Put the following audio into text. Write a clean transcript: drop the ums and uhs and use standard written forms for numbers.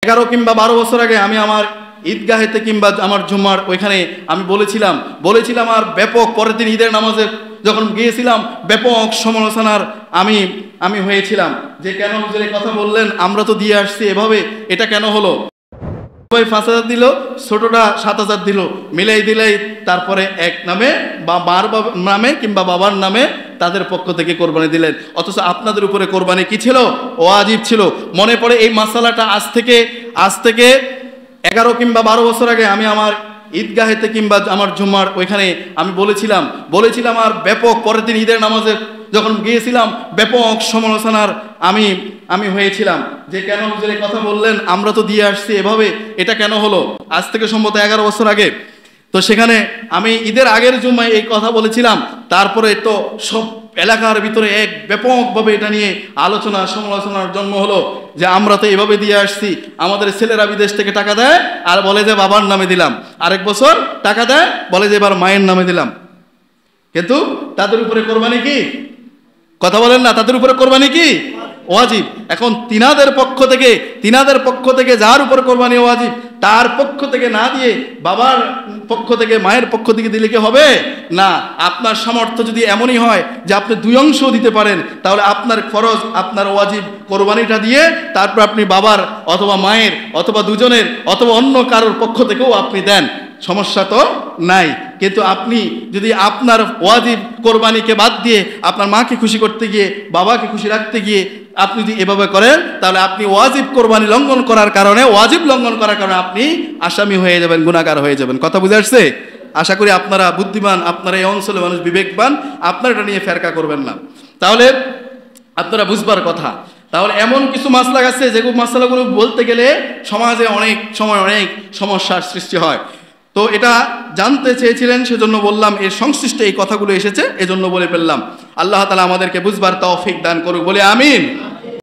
11 কিংবা 12 বছর আগে আমি আমার ঈদগাহেতে কিংবা আমার জুম্মার ওইখানে আমি বলেছিলাম আর ব্যাপক পরের দিন ঈদের নামাজে যখন গিয়েছিলাম ব্যাপক সমালোচনার আমি হয়েছিলাম যে কেন হুজুর এই কথা বললেন, আমরা তো দিয়ে আসছি এভাবে, এটা কেন হলো? 5,000 দিল, ছোটটা 7,000 দিল, মিলাই দিলাই তারপরে এক নামে বা মার নামে কিংবা বাবার নামে তাদের পক্ষ থেকে কোরবানি দিলেন। অথচ আপনাদের উপরে কোরবানি কি ছিল? ওয়াজিব ছিল। মনে পড়ে এই মাসালাটা আজ থেকে 11 কিংবা 12 বছর আগে আমি আমার ঈদগাহেতে কিংবা আমার জুম্মার ওইখানে আমি বলেছিলাম আর ব্যাপক পরের দিন ঈদের নামাজে যখন গিয়েছিলাম ব্যাপক সমালোচনার আমি হয়েছিলাম যে কেন হুজুর এই কথা বললেন, আমরা তো দিয়ে আসছি এভাবে, এটা কেন হলো? আজ থেকে সম্ভবত 11 বছর আগে। তো সেখানে আমি ঈদের আগের জুম্মায় এই কথা বলেছিলাম, তারপরে তো সব এলাকার ভিতরে এক ব্যাপকভাবে এটা নিয়ে আলোচনা সমালোচনার জন্ম হলো যে আমরা তো এভাবে দিয়ে আসছি, আমাদের ছেলেরা বিদেশ থেকে টাকা দেয় আর বলে যে বাবার নামে দিলাম, আরেক বছর টাকা দেয় বলে যে এবার মায়ের নামে দিলাম। কিন্তু তাদের উপরে কোরবানি কি? কথা বলেন না, তাদের উপরে কোরবানি কি? ওয়াজিব। এখন তিনাদের পক্ষ থেকে যার উপর কোরবানি ওয়াজিব তার পক্ষ থেকে না দিয়ে বাবার পক্ষ থেকে মায়ের পক্ষ থেকে দিলে কি হবে? না। আপনার সামর্থ্য যদি এমনই হয় যে আপনি 2 অংশ দিতে পারেন, তাহলে আপনার ফরজ, আপনার ওয়াজিব কোরবানিটা দিয়ে তারপর আপনি বাবার অথবা মায়ের অথবা দুজনের অথবা অন্য কারোর পক্ষ থেকেও আপনি দেন, সমস্যা তো নাই। কিন্তু আপনি যদি আপনার ওয়াজিব কোরবানিকে বাদ দিয়ে আপনার মাকে খুশি করতে গিয়ে বাবাকে খুশি রাখতে গিয়ে আপনি যদি এভাবে করেন, তাহলে আপনি ওয়াজিব কোরবানি লঙ্ঘন করার কারণে আপনি আসামি হয়ে যাবেন, গুনাহগার হয়ে যাবেন। কথা বুঝে আসছে? আশা করি আপনারা বুদ্ধিমান, আপনারা এই অঞ্চলে মানুষ বিবেকবান, আপনারা এটা নিয়ে ফেরকা করবেন না। তাহলে আপনারা বুঝবার কথা। তাহলে এমন কিছু মাসলা আছে যেগুলো মাসলাগুলো বলতে গেলে সমাজে অনেক সময় অনেক সমস্যার সৃষ্টি হয়। তো এটা জানতে চেয়েছিলেন, সেজন্য বললাম, এর সংশ্লিষ্ট এই কথাগুলো এসেছে, এজন্য বলে ফেললাম। আল্লাহ তাআলা আমাদেরকে বুঝবার তৌফিক দান করুক, বলে আমিন।